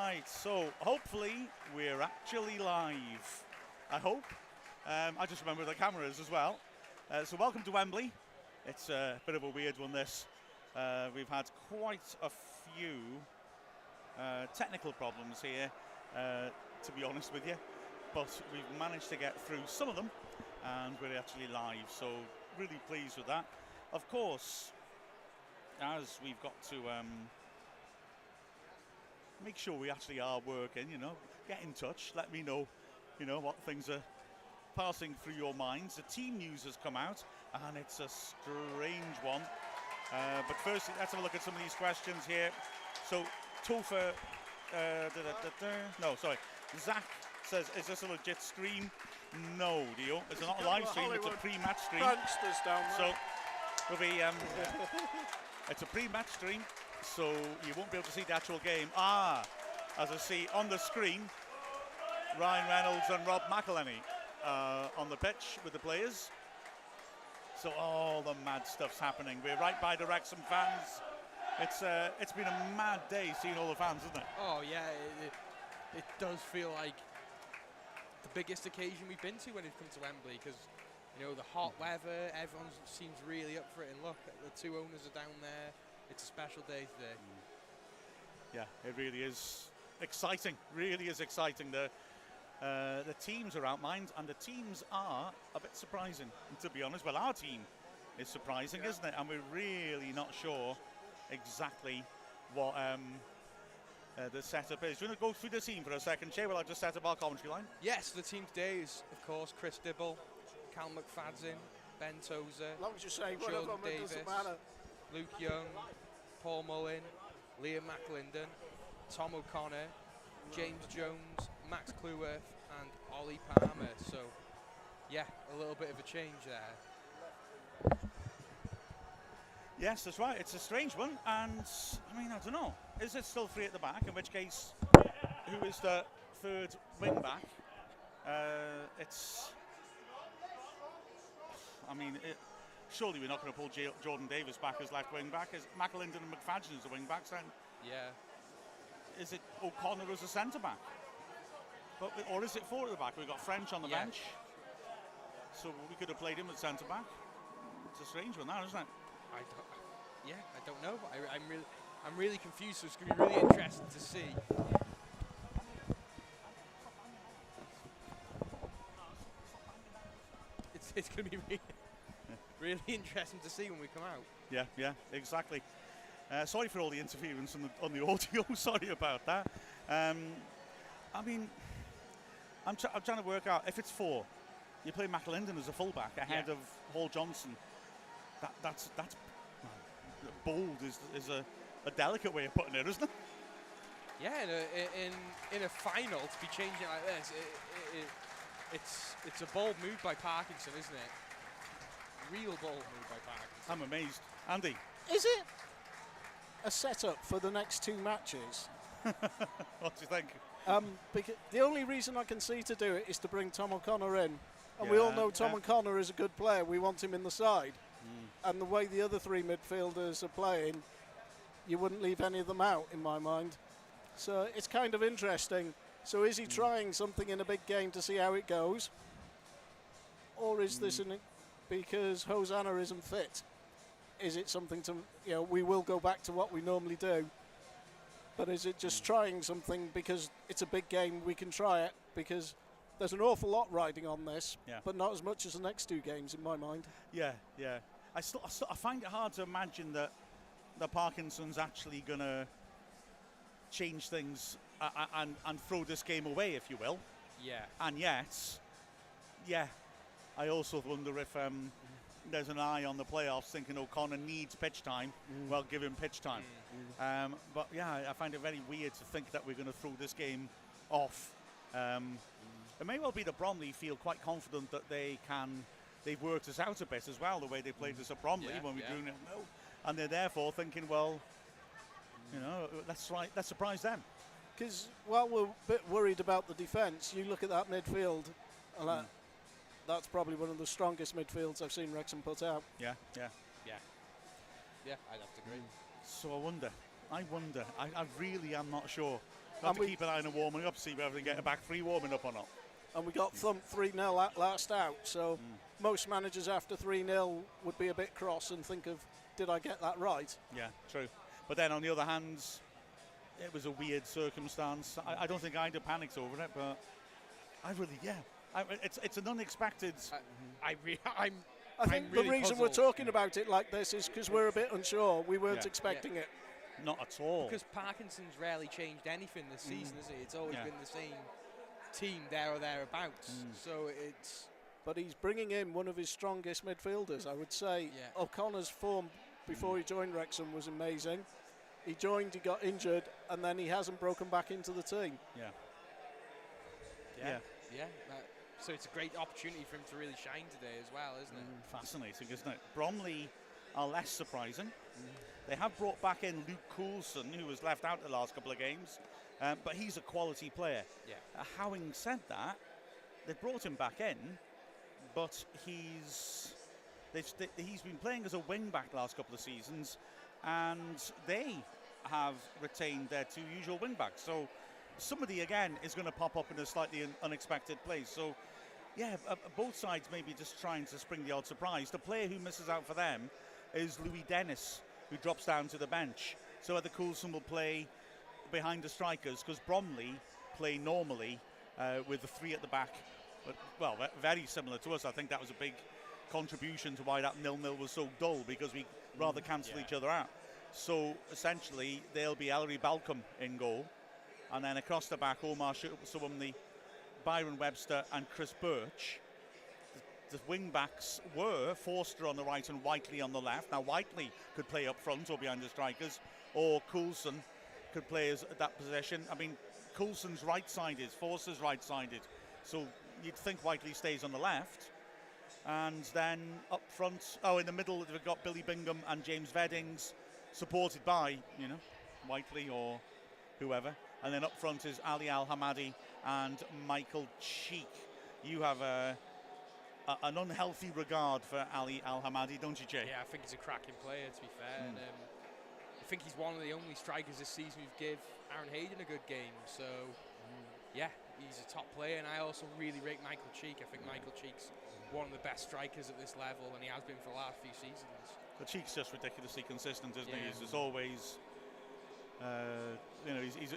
Right, so hopefully we're actually live. I hope. I just remember the cameras as well. So welcome to Wembley. It's a bit of a weird one, this. We've had quite a few technical problems here, to be honest with you. But we've managed to get through some of them, and we're actually live. So really pleased with that. Of course, as we've got to make sure we actually are working, get in touch, let me know, what things are passing through your minds. The team news has come out, and it's a strange one. But first, let's have a look at some of these questions here. So, Topher, Zach says, is this a legit stream? No, Dio. It's not a live stream, it's a pre-match stream. Pranksters down there. So, we'll be, it's a pre-match stream, so you won't be able to see the actual game. As I see on the screen, Ryan Reynolds and Rob McElhenney on the pitch with the players. So all the mad stuff's happening. We're right by the Wrexham fans. It's been a mad day seeing all the fans, isn't it? Oh yeah, it does feel like the biggest occasion we've been to when it comes to Wembley, because the hot weather, everyone seems really up for it, and look, the two owners are down there. It's a special day today. Yeah, it really is exciting. Really is exciting. The teams are outmined, and the teams are a bit surprising, to be honest. Well, our team is surprising, isn't it? And we're really not sure exactly what the setup is. Do you want to go through the team for a second, Chay? Well, I've just set up our commentary line. Yes, the team today is, of course, Chris Dibble, Cal McFadden, Ben Tozer, As long as you say one of Jordan them, it Davis, doesn't matter. Luke Young, Paul Mullin, Liam McLinden, Tom O'Connor, James Jones, Max Cluworth, and Ollie Palmer. So, yeah, a little bit of a change there. Yes, that's right. It's a strange one, and I don't know. Is it still three at the back? In which case, who is the third wing back? Surely we're not going to pull Jordan Davis back as left wing back. Is McElhenney and McFadden as the wing backs then? Yeah. Is it O'Connor as a centre back? Or is it four at the back? We've got French on the bench, so we could have played him at centre back. It's a strange one, that, isn't it? I don't know. I'm really confused. So it's going to be really interesting to see. It's going to be really interesting to see when we come out. Yeah, exactly. Sorry for all the interference on the audio. Sorry about that. I'm trying to work out, if it's four, you play McElhenney as a fullback ahead of Hall Johnson. That's bold is a delicate way of putting it, isn't it? Yeah, in a final to be changing like this, it's a bold move by Parkinson, isn't it? Real bold move by Parkinson. I'm amazed. Andy? Is it a setup for the next two matches? What do you think? Because the only reason I can see to do it is to bring Tom O'Connor in. And we all know Tom O'Connor is a good player. We want him in the side. And the way the other three midfielders are playing, you wouldn't leave any of them out, in my mind. So it's kind of interesting. So is he trying something in a big game to see how it goes? Or is this because Hosanna isn't fit? Is it something to, we will go back to what we normally do? But is it just trying something because it's a big game, we can try it? Because there's an awful lot riding on this, but not as much as the next two games, in my mind. Yeah. I find it hard to imagine that Parkinson's actually going to change things and throw this game away, if you will. Yeah. And yet, I also wonder if there's an eye on the playoffs thinking O'Connor needs pitch time. Well, give him pitch time. But I find it very weird to think that we're going to throw this game off. It may well be that Bromley feel quite confident that they've worked us out a bit as well, the way they played us at Bromley when we drew 0-0. And they're therefore thinking, well, let's surprise them. Because while we're a bit worried about the defence, you look at that midfield, and that's probably one of the strongest midfields I've seen Wrexham put out. Yeah, I'd have to agree. So I wonder, I wonder. I really am not sure. And Have to keep an eye on it warming up, see whether they get a back three warming up or not. And we got thumped 3-0 at last out, so most managers after 3-0 would be a bit cross and think of, did I get that right? Yeah, true. But then on the other hand, it was a weird circumstance. I don't think I'd have panicked over it, but I really, it's an unexpected. I'm I think really the reason puzzled. we're talking about it like this is because we're a bit unsure. We weren't expecting it. Not at all. Because Parkinson's rarely changed anything this season, has he? It's always been the same team there or thereabouts. So it's. But he's bringing in one of his strongest midfielders, I would say. Yeah. O'Connor's form before he joined Wrexham was amazing. He joined, he got injured, and then he hasn't broken back into the team. Yeah. So it's a great opportunity for him to really shine today as well, isn't it? Fascinating, isn't it? Bromley are less surprising. They have brought back in Luke Coulson, who was left out the last couple of games, but he's a quality player. Yeah. Having said that, they've brought him back in, but he's been playing as a wing-back the last couple of seasons, and they have retained their two usual wing-backs. So somebody, again, is going to pop up in a slightly unexpected place. So, yeah, both sides maybe just trying to spring the odd surprise. The player who misses out for them is Louis Dennis, who drops down to the bench. So either Coulson will play behind the strikers, because Bromley play normally with the three at the back. But, well, very similar to us. I think that was a big contribution to why that 0-0 was so dull, because we rather cancel each other out. So essentially, there'll be Ellery Balcom in goal. And then across the back, Omar Suwumni, Byron Webster and Chris Birch. The wing-backs were Forster on the right and Whiteley on the left. Now, Whiteley could play up front or behind the strikers, or Coulson could play at that position. I mean, Coulson's right-sided, Forster's right-sided. So you'd think Whiteley stays on the left. And then up front, in the middle, we've got Billy Bingham and James Veddings, supported by, Whiteley or whoever. And then up front is Ali Al-Hamadi and Michael Cheek. You have an unhealthy regard for Ali Al-Hamadi, don't you, Jay? Yeah, I think he's a cracking player, to be fair. And I think he's one of the only strikers this season who've give Aaron Hayden a good game. So, yeah, he's a top player. And I also really rate Michael Cheek. I think Michael Cheek's one of the best strikers at this level, and he has been for the last few seasons. The Cheek's just ridiculously consistent, isn't he? Yeah. He's always...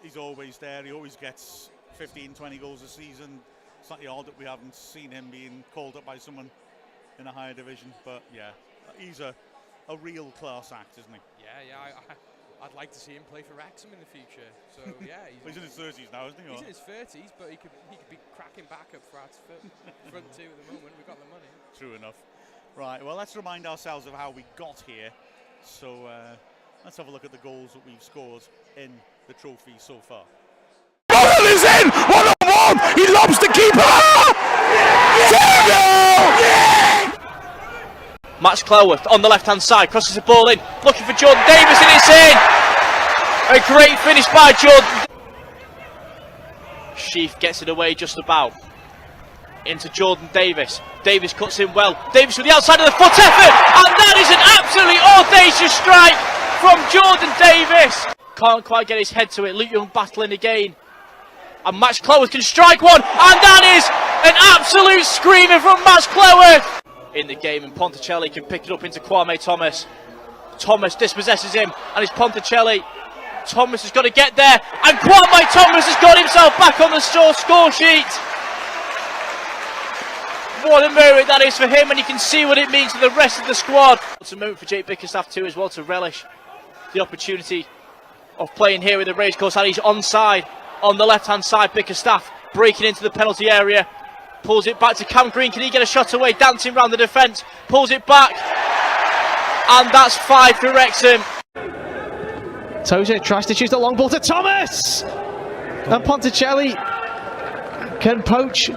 he's always there. He always gets 15, 20 goals a season. Slightly odd that we haven't seen him being called up by someone in a higher division. But yeah, he's a real class act, isn't he? Yeah. I'd like to see him play for Wrexham in the future. So yeah, he's in his 30s now, isn't he? He's in his 30s, but he could be cracking backup for our front two at the moment. We've got the money. True enough. Right. Well, let's remind ourselves of how we got here. So. Let's have a look at the goals that we've scored in the trophy so far. Ball is in! 1-on-1! He lobs the keeper! 2-0! Max Cleworth on the left-hand side, crosses the ball in, looking for Jordan Davis, and it's in! A great finish by Jordan. Sheaf gets it away just about. Into Jordan Davis. Davis cuts in well. Davis with the outside of the foot effort, and that is an absolutely audacious strike from Jordan Davis. Can't quite get his head to it. Luke Young battling again. And Max Cleworth can strike one. And that is an absolute screamer from Max Cleworth. In the game, and Ponticelli can pick it up into Kwame Thomas. Thomas dispossesses him, and it's Ponticelli. Thomas has got to get there. And Kwame Thomas has got himself back on the score sheet. What a moment that is for him, and you can see what it means to the rest of the squad. It's a moment for Jake Bickerstaff too as well, to relish the opportunity of playing here with the racecourse, and he's onside on the left hand side. Bickerstaff breaking into the penalty area, pulls it back to Cam Green. Can he get a shot away? Dancing round the defence, pulls it back, and that's 5 for Wrexham. Tozer tries to choose the long ball to Thomas, and Ponticelli can poach.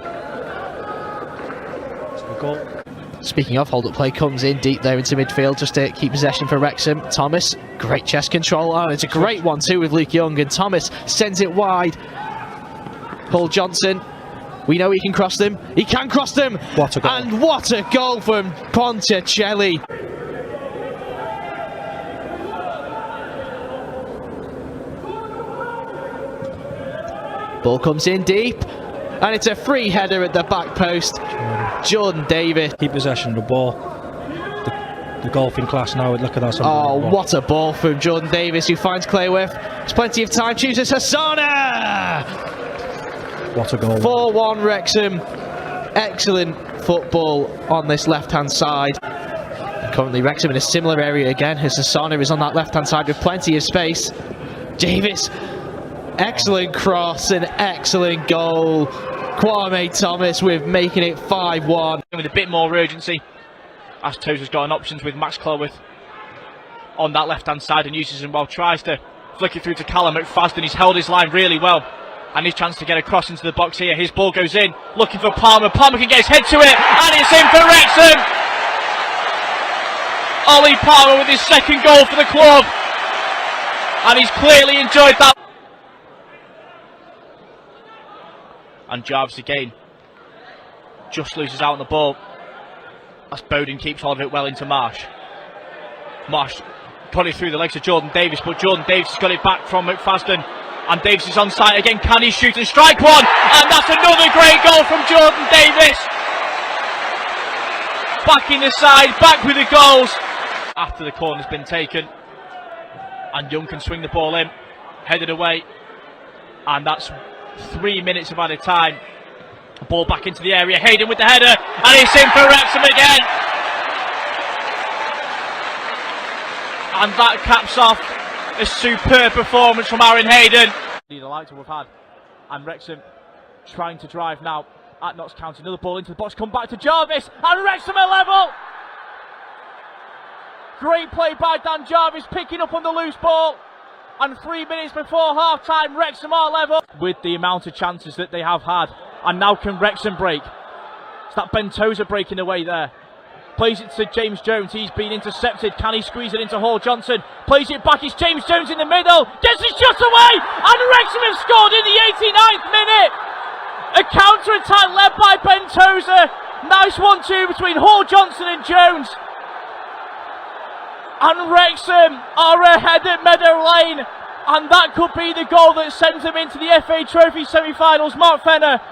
Speaking of, hold-up play comes in deep there into midfield just to keep possession for Wrexham. Thomas, great chest control, and it's a great one too with Luke Young, and Thomas sends it wide. Paul Johnson, we know he can cross them. He can cross them! What a goal. And what a goal from Ponticelli! Ball comes in deep, and it's a free header at the back post. Jordan Davis. Keep possession of the ball. The golfing class now, look at that. Oh, what a ball from Jordan Davis, who finds Clayworth. There's plenty of time, chooses Hassana! What a goal. 4-1 Wrexham. Excellent football on this left-hand side. Currently Wrexham in a similar area again, as Hassana is on that left-hand side with plenty of space. Davis, excellent cross, an excellent goal. Kwame Thomas with making it 5-1. With a bit more urgency, as Tozer's got an options with Max Cloworth on that left-hand side and uses him well. Tries to flick it through to Callum McFadden. He's held his line really well, and his chance to get across into the box here. His ball goes in, looking for Palmer. Palmer can get his head to it, and it's in for Wrexham. Ollie Palmer with his second goal for the club, and he's clearly enjoyed that. And Jarvis again just loses out on the ball as Bowden keeps hold of it well into Marsh. Marsh put it through the legs of Jordan Davis, but Jordan Davis has got it back from McFadden, and Davis is on side again. Can he shoot and strike one? And that's another great goal from Jordan Davis. Back in the side, back with the goals after the corner's been taken, and Young can swing the ball in, headed away, and that's 3 minutes of added time. Ball back into the area, Hayden with the header, and it's in for Wrexham again. And that caps off a superb performance from Aaron Hayden. He'd like to have had, and Wrexham trying to drive now at Notts County. Another ball into the box, come back to Jarvis, and Wrexham are level. Great play by Dan Jarvis, picking up on the loose ball. And 3 minutes before half-time, Wrexham are level. With the amount of chances that they have had. And now can Wrexham break? It's that Ben Tozer breaking away there. Plays it to James Jones, he's been intercepted. Can he squeeze it into Hall Johnson? Plays it back, it's James Jones in the middle. Gets his shot away! And Wrexham have scored in the 89th minute! A counter-attack led by Ben Tozer. Nice 1-2 between Hall Johnson and Jones. And Wrexham are ahead at Meadow Lane, and that could be the goal that sends them into the FA Trophy semi-finals. Mark Fenner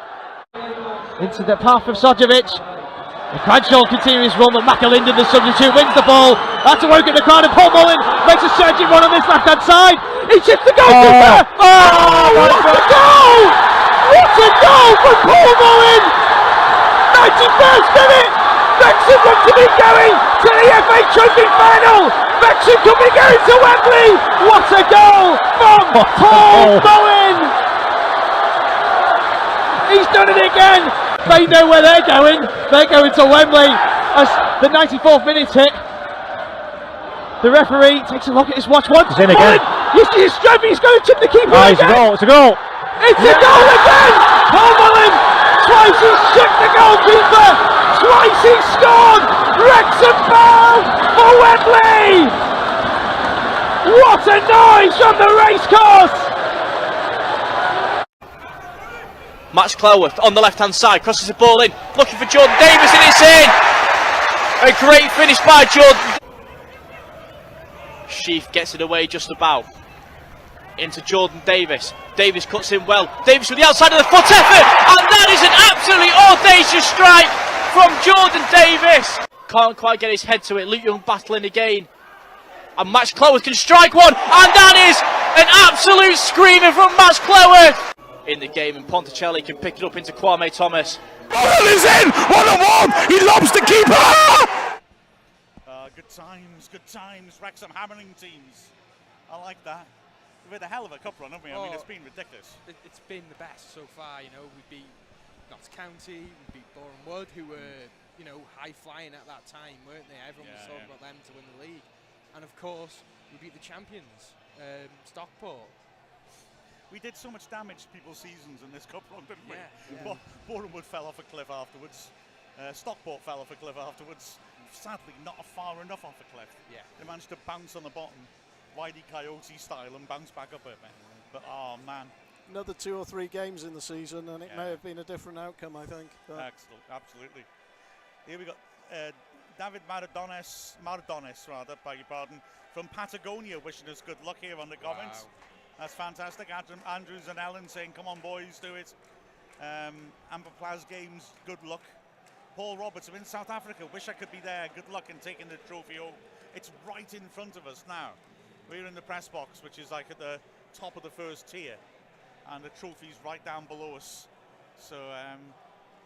into the path of Sojovic. The Bradshaw continues his run, but McAlinden, the substitute, wins the ball. That's a work at the crowd, and Paul Mullin makes a surging run on this left-hand side. He chips the goalkeeper. What a goal! What a goal from Paul Mullin! 91st minute. Wrexham want to be going to the FA Trophy final. Wrexham could be going to Wembley. What a goal from Paul Bowen. He's done it again. They know where they're going. They're going to Wembley as the 94th minute hit. The referee takes a look at his watch once. He's in again. You see his stroke. He's going to chip the keeper again. It's a goal. It's a goal. It's a goal again. Paul Mullin twice he's chipped the goalkeeper. Twice he scored! Wrexham bound for Wembley! What a noise from the racecourse! Max Cloworth on the left-hand side, crosses the ball in, looking for Jordan Davis, and it's in! A great finish by Jordan. Sheaf gets it away just about. Into Jordan Davis. Davis cuts in well. Davis with the outside of the foot effort, and that is an absolutely audacious strike from Jordan Davis. Can't quite get his head to it. Luke Young battling again. And Max Cloworth can strike one. And that is an absolute screamer from Max Cloworth. In the game, and Ponticelli can pick it up into Kwame Thomas. Ball is in! 1-on-1! He lobs the keeper! Good times. Wrexham hammering teams. I like that. We've had a hell of a cup run, haven't we? I mean, it's been ridiculous. It's been the best so far, you know. We beat Notts County, we beat Boreham Wood, who were, you know, high-flying at that time, weren't they? Everyone was talking about them to win the league. And, of course, we beat the champions, Stockport. We did so much damage to people's seasons in this cup run, didn't we? Yeah. Boreham Wood fell off a cliff afterwards. Stockport fell off a cliff afterwards. Sadly, not far enough off a cliff. Yeah. They managed to bounce on the bottom, Whitey Coyote style, and bounce back up a bit. But, oh, man. Another 2 or 3 games in the season, and it may have been a different outcome, I think. Excellent, absolutely. Here we got David Maradones, beg your pardon, from Patagonia, wishing us good luck here on the comments. That's fantastic. Andrews and Ellen saying, come on boys, do it. Amber Plaz Games, good luck. Paul Roberts, I'm in South Africa, wish I could be there. Good luck in taking the trophy home. It's right in front of us now. We're in the press box, which is like at the top of the first tier, and the trophy's right down below us. So,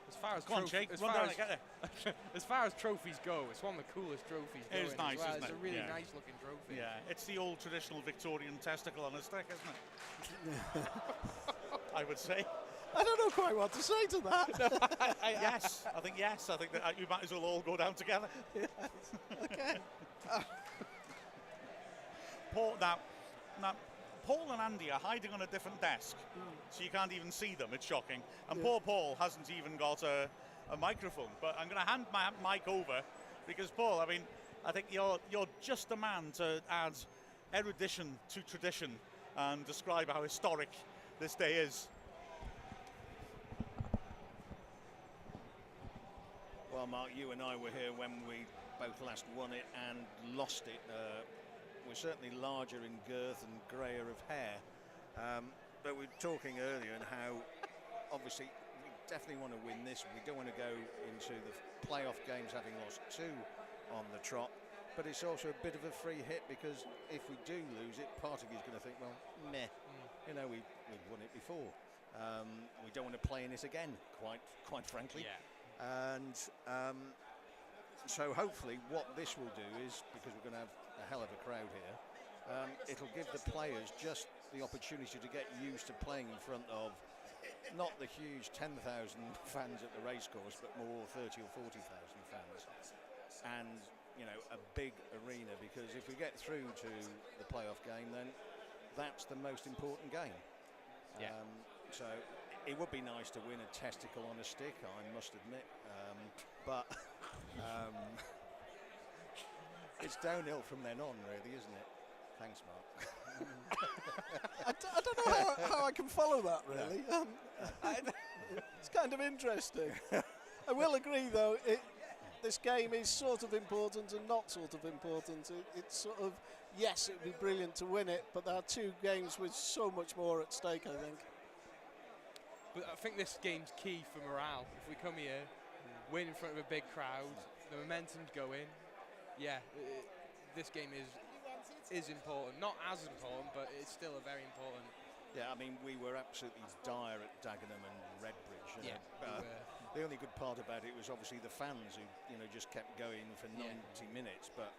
as far as go on, Jake, run down and get there. As far as trophies go, it's one of the coolest trophies going. It is nice, isn't it? It's a really nice looking trophy. Yeah, it's the old traditional Victorian testicle on a stick, isn't it? I would say. I don't know quite what to say to that. Yes, I think yes. I think that you might as well all go down together. Yes. Okay. Paul, now, Paul and Andy are hiding on a different desk, so you can't even see them. It's shocking. And poor Paul hasn't even got a microphone. But I'm going to hand my mic over because, Paul, I mean, I think you're just the man to add erudition to tradition and describe how historic this day is. Well, Mark, you and I were here when we both last won it and lost it. We're certainly larger in girth and greyer of hair. But we were talking earlier and how, obviously, we definitely want to win this. We don't want to go into the playoff games having lost 2 on the trot. But it's also a bit of a free hit because if we do lose it, part of you is going to think, well, meh. You know, we've won it before. We don't want to play in it again, quite frankly. Yeah. And so hopefully what this will do is, because we're going to have a hell of a crowd here, it'll give the players just the opportunity to get used to playing in front of not the huge 10,000 fans at the racecourse, but more 30 or 40,000 fans. And, you know, a big arena, because if we get through to the playoff game, then that's the most important game. Yeah. So it would be nice to win a testicle on a stick, I must admit, but it's downhill from then on, really, isn't it? Thanks, Mark. I don't know how I can follow that, really. It's kind of interesting. I will agree, though, this game is sort of important and not sort of important. It's sort of, yes, it would be brilliant to win it, but there are 2 games with so much more at stake, I think. But I think this game's key for morale. If we come here, win in front of a big crowd, the momentum's going. Yeah, this game is important. Not as important, but it's still a very important. Yeah, I mean, we were absolutely dire at Dagenham and Redbridge. Yeah. The only good part about it was obviously the fans who, just kept going for 90 minutes. But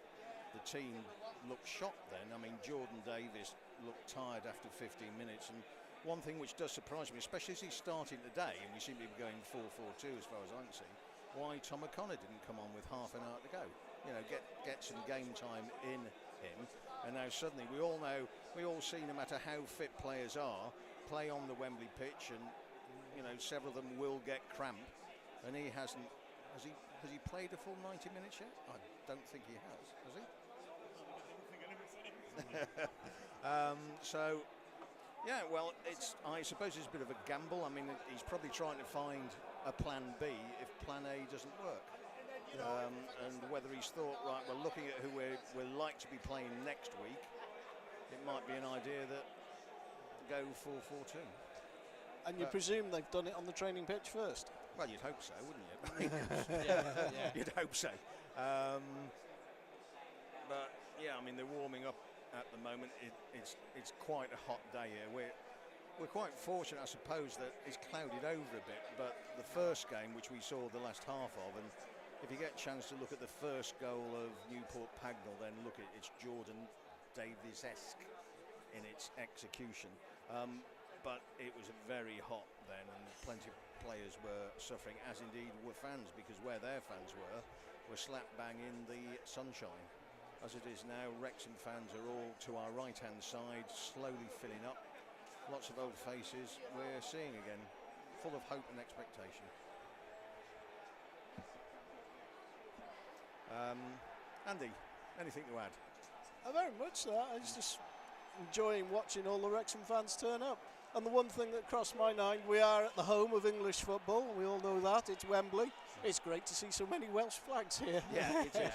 the team looked shocked then. I mean, Jordan Davis looked tired after 15 minutes. And one thing which does surprise me, especially as he's starting today, and we seem to be going 4-4-2 as far as I can see, why Tom O'Connor didn't come on with half an hour to go. Get some game time in him. And now suddenly we all see, no matter how fit players are, play on the Wembley pitch, and several of them will get cramp. And he hasn't. Has he played a full 90 minutes yet? I don't think he has he? So, yeah, well, I suppose it's a bit of a gamble. I mean, he's probably trying to find a plan B if plan A doesn't work. And whether he's thought, right, well, looking at who we're like to be playing next week, it might be an idea that go 4-4-2. And you presume they've done it on the training pitch first? Well, you'd hope so, wouldn't you? Yeah. You'd hope so. But yeah, I mean, they're warming up at the moment. It's quite a hot day here. We're quite fortunate, I suppose, that it's clouded over a bit. But the first game, which we saw the last half of, and if you get a chance to look at the first goal of Newport Pagnell, then look at it's Jordan Davies-esque in its execution. But it was very hot then, and plenty of players were suffering, as indeed were fans, because where their fans were slap bang in the sunshine. As it is now, Wrexham fans are all to our right-hand side, slowly filling up. Lots of old faces we're seeing again, full of hope and expectation. Andy, anything to add? Very much so. I was just enjoying watching all the Wrexham fans turn up. And the one thing that crossed my mind, we are at the home of English football. We all know that. It's Wembley. It's great to see so many Welsh flags here. Yeah, it is.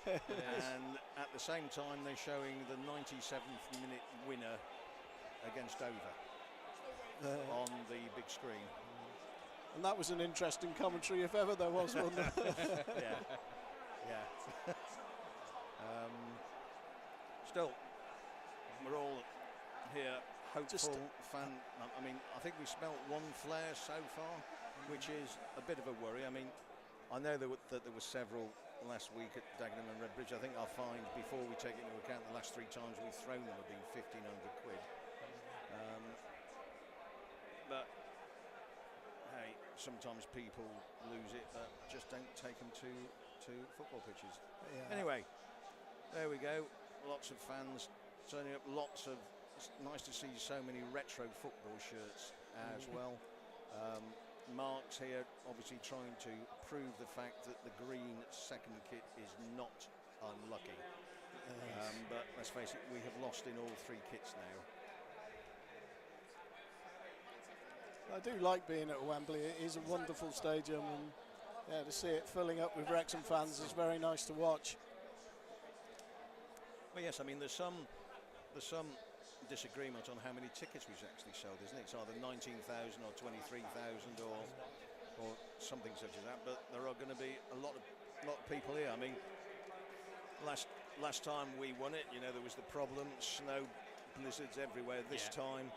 It is. And at the same time, they're showing the 97th minute winner against Dover on the big screen. And that was an interesting commentary if ever there was one. Yeah. Still, we're all here hopeful, I mean, I think we smelt one flare so far, which is a bit of a worry. I mean, I know that there were several last week at Dagenham and Redbridge. I think our fines, before we take into account the last 3 times we've thrown them, have been 1,500 quid. But hey, sometimes people lose it, but just don't take them to football pitches. Yeah. Anyway, there we go. Lots of fans turning up. It's nice to see so many retro football shirts as well. Mark's here, obviously trying to prove the fact that the green second kit is not unlucky. But let's face it, we have lost in all 3 kits now. I do like being at Wembley. It is a wonderful stadium, and to see it filling up with Wrexham fans is very nice to watch. Well, yes, I mean there's some disagreement on how many tickets we've actually sold, isn't it? It's either 19,000 or 23,000 or something such as that. But there are going to be a lot of people here. I mean, last time we won it, you know, there was the problem, snow blizzards everywhere. This time,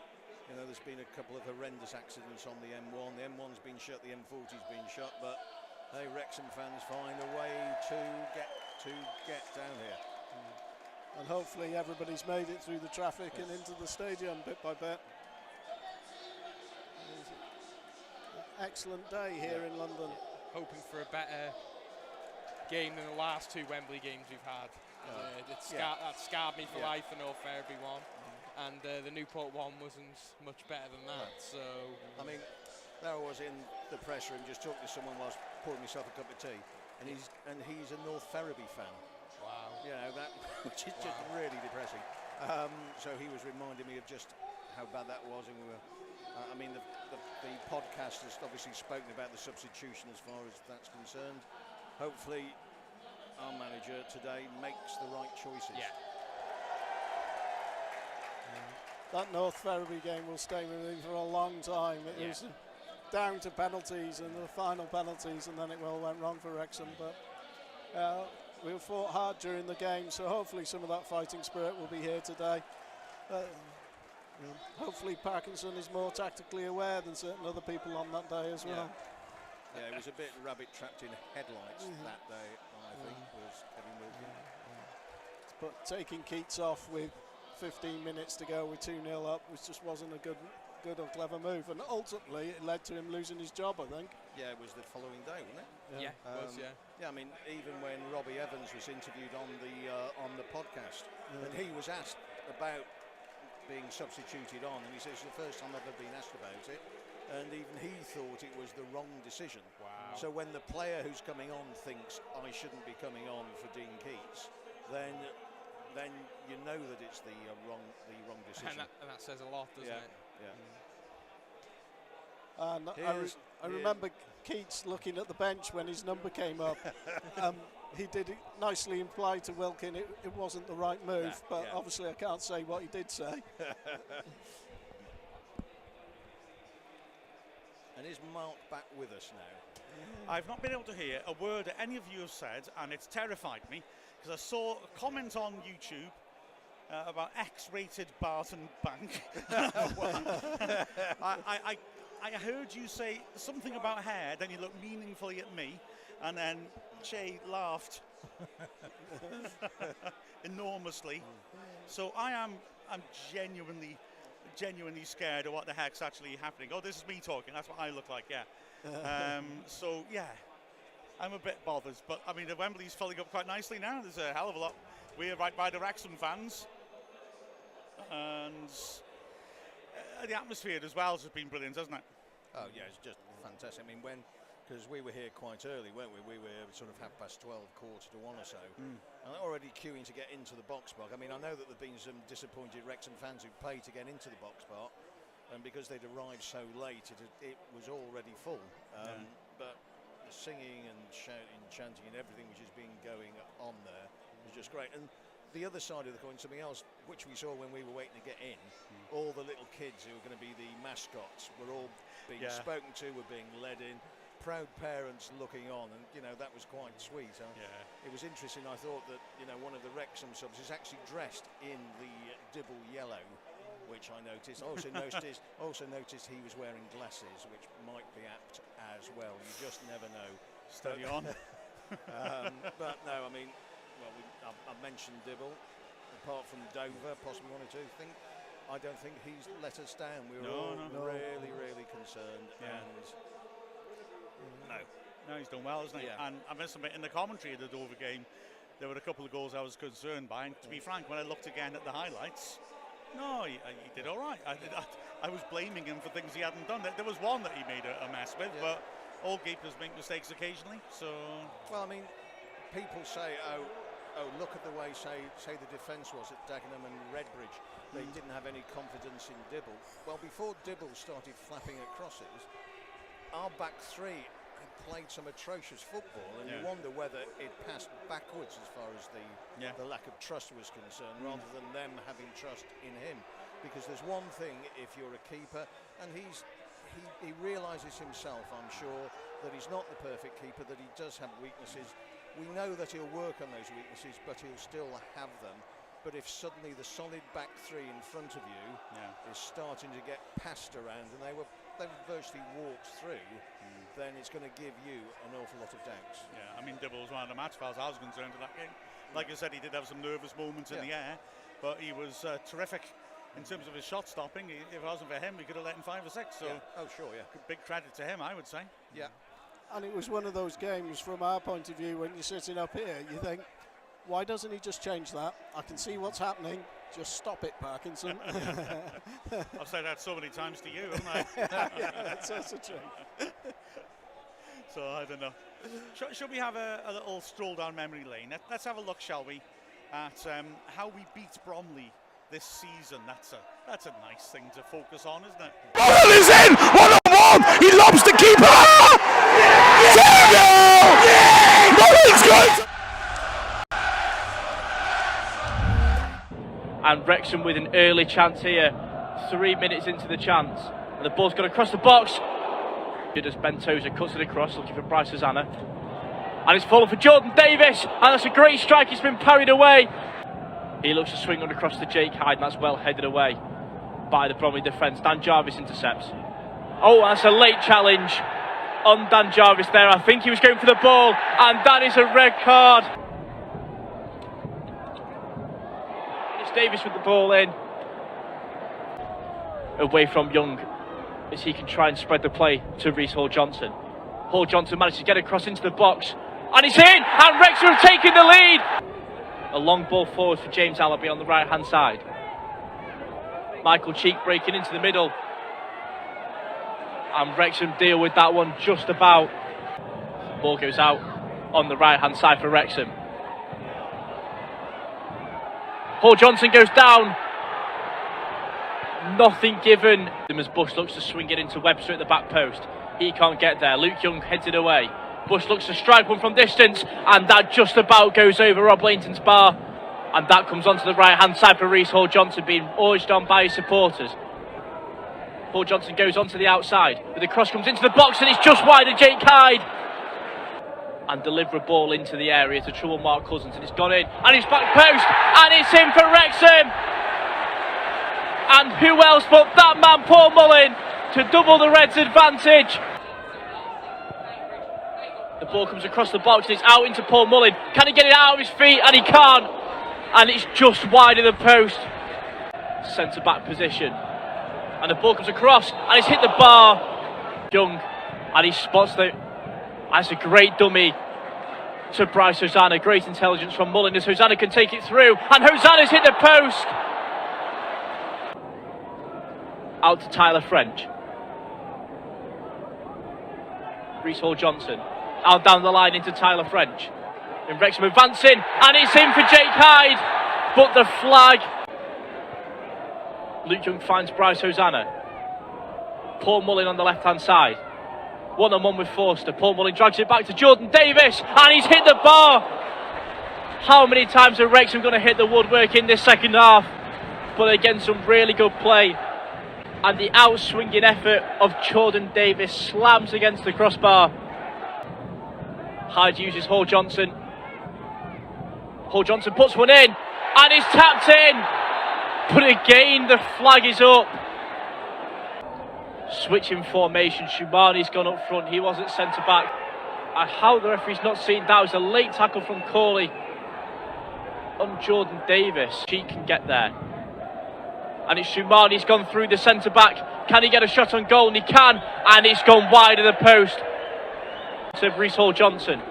you know, there's been a couple of horrendous accidents on the M1. The M1's been shut, the M40's been shut, but hey, Wrexham fans find a way to get down here. And hopefully everybody's made it through the traffic and into the stadium bit by bit. An excellent day here in London. Hoping for a better game than the last 2 Wembley games we've had. That scarred me for life in all Fairby one. And the Newport one wasn't much better than that. So I mean, there I was in the press room just talking to someone whilst pouring myself a cup of tea, and he's a North Ferriby fan. Wow. You know, that, which is just really depressing. So he was reminding me of just how bad that was, and we were. I mean, the podcast has obviously spoken about the substitution as far as that's concerned. Hopefully, our manager today makes the right choices. Yeah. That North Ferriby game will stay with me for a long time. It was down to penalties and the final penalties, and then it all went wrong for Wrexham. But we fought hard during the game, so hopefully some of that fighting spirit will be here today. Hopefully Parkinson is more tactically aware than certain other people on that day as well. Yeah, it was a bit rabbit trapped in headlights that day, I think, was Kevin Wilson. But taking Keats off with 15 minutes to go with 2-0 up just wasn't a good or clever move, and ultimately it led to him losing his job, I think. Yeah, it was the following day, wasn't it? Yeah, it was, yeah. Yeah, I mean, even when Robbie Evans was interviewed on the podcast, and he was asked about being substituted on, and he says it's the first time I've ever been asked about it, and even he thought it was the wrong decision. Wow. So when the player who's coming on thinks I shouldn't be coming on for Dean Keats, then you know that it's the wrong decision. And that says a lot, doesn't it? Yeah. And I remember Keats looking at the bench when his number came up. He did it nicely imply to Wilkin it wasn't the right move, but obviously I can't say what he did say. And is Mark back with us now? I've not been able to hear a word that any of you have said, and it's terrified me, because I saw a comment on YouTube about X-rated Barton Bank. I heard you say something about hair, then you looked meaningfully at me, and then Chay laughed enormously. So I'm genuinely scared of what the heck's actually happening. Oh, this is me talking. That's what I look like. Yeah. So yeah, I'm a bit bothered, but I mean the Wembley's filling up quite nicely now. There's a hell of a lot. We're right by the Wrexham fans, and the atmosphere as well has been brilliant, hasn't it? Oh yeah, it's just fantastic. I mean, because we were here quite early, weren't we? We were sort of 12:30, 1:15 or so, and already queuing to get into the box park. I mean, I know that there've been some disappointed Wrexham fans who paid to get into the box park, and because they'd arrived so late, it was already full. But the singing and shouting, chanting, and everything which has been going on there was just great. And the other side of the coin, something else which we saw when we were waiting to get in, all the little kids who were going to be the mascots were all being spoken to, were being led in, proud parents looking on, and that was quite sweet. It was interesting. I thought that one of the Wrexham subs is actually dressed in the Dibble yellow, which I noticed. Also noticed he was wearing glasses, which might be apt as well. You just never know. Steady on. But no, I mean, I've mentioned Dibble. Apart from Dover, possibly one or two, I don't think he's let us down. We were all really, really concerned. And no, he's done well, hasn't he? And I must admit, in the commentary of the Dover game, there were a couple of goals I was concerned by. And to be frank, when I looked again at the highlights, he did all right. I was blaming him for things he hadn't done. There was one that he made a mess with, but all keepers make mistakes occasionally. So, well, I mean, people say, oh, look at the way, say the defence was at Dagenham and Redbridge. They didn't have any confidence in Dibble. Well, before Dibble started flapping at crosses, our back three had played some atrocious football, and you wonder whether it passed backwards as far as the lack of trust was concerned, rather than them having trust in him. Because there's one thing if you're a keeper, and he realises himself, I'm sure, that he's not the perfect keeper, that he does have weaknesses. We know that he'll work on those weaknesses, but he'll still have them. But if suddenly the solid back three in front of you is starting to get passed around, and they virtually walked through, then it's going to give you an awful lot of doubts. Yeah, I mean, Dibble was one of the match, as far as I was concerned, in that game. Like I said, he did have some nervous moments in the air, but he was terrific in terms of his shot stopping. If it wasn't for him, we could have let in 5 or 6. So, big credit to him, I would say. Yeah. And it was one of those games, from our point of view, when you're sitting up here, you think, why doesn't he just change that? I can see what's happening. Just stop it, Parkinson. I've said that so many times to you, haven't I? That's also true. So I don't know. Should we have a little stroll down memory lane? Let's have a look, shall we, at how we beat Bromley this season. That's a nice thing to focus on, isn't it? Ball is in! 1-on-1! He lobs the keeper! Mullins good! And Wrexham with an early chance here, 3 minutes into the chance, and the ball's gone across the box. As Bentosa cuts it across, looking for Bryce Hosanna, and it's fallen for Jordan Davis, and that's a great strike. It's been parried away. He looks to swing on across to Jake Hyde, and that's well headed away by the Bromley defence. Dan Jarvis intercepts. Oh, that's a late challenge on Dan Jarvis there. I think he was going for the ball, and that is a red card. Davis with the ball in, away from Young, as he can try and spread the play to Reece Hall-Johnson. Hall-Johnson manages to get across into the box, and it's in, and Wrexham have taken the lead. A long ball forward for James Allaby on the right hand side. Michael Cheek breaking into the middle, and Wrexham deal with that one just about. Ball goes out on the right hand side for Wrexham. Hall-Johnson goes down. Nothing given. As Bush looks to swing it into Webster at the back post. He can't get there. Luke Young heads it away. Bush looks to strike one from distance, and that just about goes over Rob Lainton's bar. And that comes onto the right hand side for Reece Hall-Johnson, being urged on by his supporters. Hall-Johnson goes onto the outside, but the cross comes into the box, and it's just wide of Jake Hyde. And deliver a ball into the area to trouble Mark Cousins, and it's gone in, and it's back post, and it's in for Wrexham. And who else but that man, Paul Mullin, to double the Reds' advantage. The ball comes across the box, and it's out into Paul Mullin. Can he get it out of his feet? And he can't. And it's just wide of the post. Centre back position, and the ball comes across, and it's hit the bar. Young, and he spots the. That's a great dummy to Bryce Hosanna. Great intelligence from Mullin as Hosanna can take it through. And Hosanna's hit the post. Out to Tyler French. Reece Hall-Johnson. Out down the line into Tyler French. And Wrexham advancing. And it's in for Jake Hyde. But the flag. Luke Young finds Bryce Hosanna. Paul Mullin on the left-hand side. 1-on-1 with Forster. Paul Mullin drags it back to Jordan Davis, and he's hit the bar. How many times are Wrexham going to hit the woodwork in this second half? But again, some really good play. And the outswinging effort of Jordan Davis slams against the crossbar. Hyde uses Hall Johnson. Hall Johnson puts one in, and it's tapped in. But again, the flag is up. Switching formation, Shumani's gone up front. He wasn't centre back. And how the referee's not seen that was a late tackle from Corley on Jordan Davis. She can get there. And it's Shumani's gone through the centre back. Can he get a shot on goal? And he can. And it's gone wide of the post. To Reece Hall Johnson.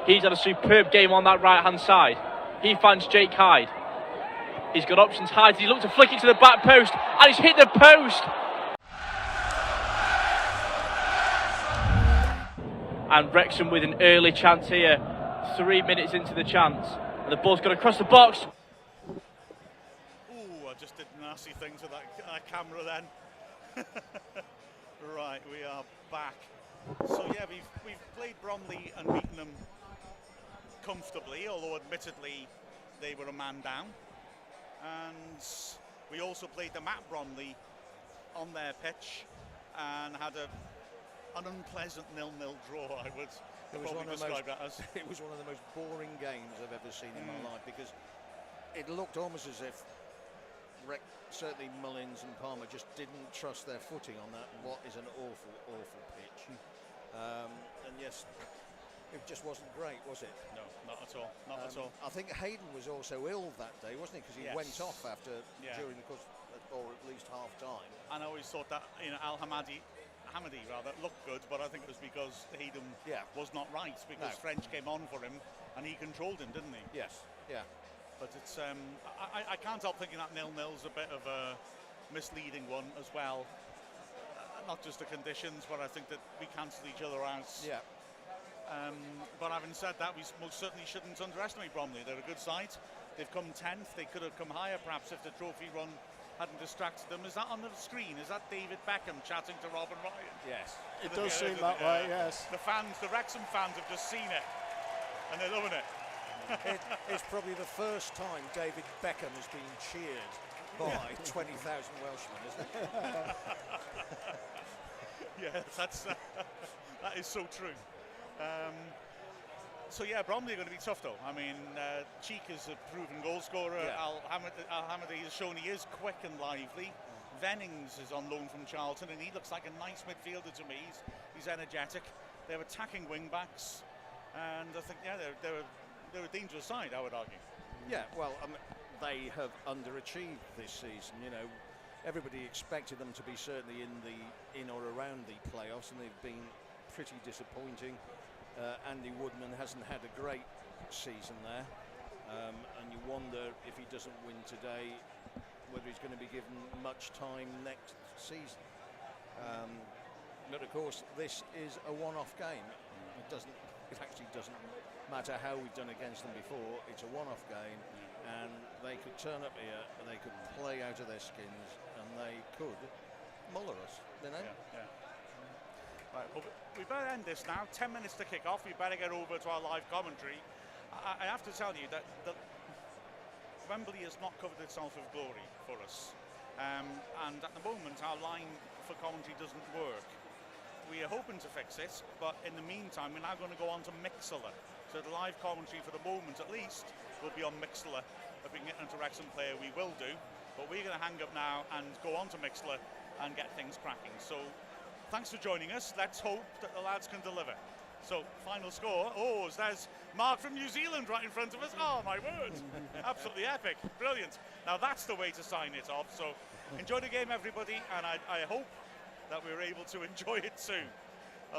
He's had a superb game on that right hand side. He finds Jake Hyde. He's got options. Hyde, he looked to flick it to the back post. And he's hit the post. And Wrexham with an early chance here. 3 minutes into the chance. And the ball's gone across the box. Ooh, I just did nasty things with that camera then. Right, we are back. So yeah, we've played Bromley and beaten them comfortably, although admittedly they were a man down. And we also played them at Bromley on their pitch and had an unpleasant 0-0 draw, I would probably describe that as. It was one of the most boring games I've ever seen in my life, because it looked almost as if certainly Mullins and Palmer just didn't trust their footing on that, what is an awful, awful pitch. And yes, it just wasn't great, was it? No, not at all. Not at all. I think Hayden was also ill that day, wasn't he? Because he went off after during the course, or at least half time. And I always thought that Hamadi looked good, but I think it was because Hayden was not right, because French came on for him and he controlled him, didn't he? Yes. Yeah. But it's I can't help thinking that 0-0 is a bit of a misleading one as well. Not just the conditions, but I think that we cancel each other out. Yeah. But having said that, we most certainly shouldn't underestimate Bromley. They're a good side. They've come 10th. They could have come higher, perhaps, if the trophy run hadn't distracted them. Is that on the screen? Is that David Beckham chatting to Robin Ryan? Yes. It does seem that way, yes. The Wrexham fans have just seen it, and they're loving it. It's probably the first time David Beckham has been cheered by 20,000 Welshmen, isn't it? Yeah, that is so true. So yeah, Bromley are going to be tough though. I mean, Cheek is a proven goal scorer. Al-Hamadi has shown he is quick and lively. Vennings is on loan from Charlton, and he looks like a nice midfielder to me. He's energetic. They're attacking wing backs, and I think they're a dangerous side, I would argue. Yeah, well, they have underachieved this season. You know, everybody expected them to be certainly in or around the playoffs, and they've been pretty disappointing. Andy Woodman hasn't had a great season there, and you wonder if he doesn't win today, whether he's going to be given much time next season. But of course, this is a one-off game. It actually doesn't matter how we've done against them before. It's a one-off game, and they could turn up here and they could play out of their skins, and they could muller us, you know? Yeah. Right, well, we better end this now. 10 minutes to kick off. We better get over to our live commentary. I have to tell you that Wembley has not covered itself with glory for us, and at the moment our line for commentary doesn't work. We are hoping to fix it, but in the meantime we're now going to go on to Mixlr. So the live commentary for the moment at least will be on Mixlr. If we can get into Wrexham player, we will do, but we're going to hang up now and go on to Mixlr and get things cracking. So thanks for joining us. Let's hope that the lads can deliver. So, final score. Oh, there's Mark from New Zealand right in front of us. Oh, my word. Absolutely epic. Brilliant. Now, that's the way to sign it off. So, enjoy the game, everybody. And I hope that we're able to enjoy it too.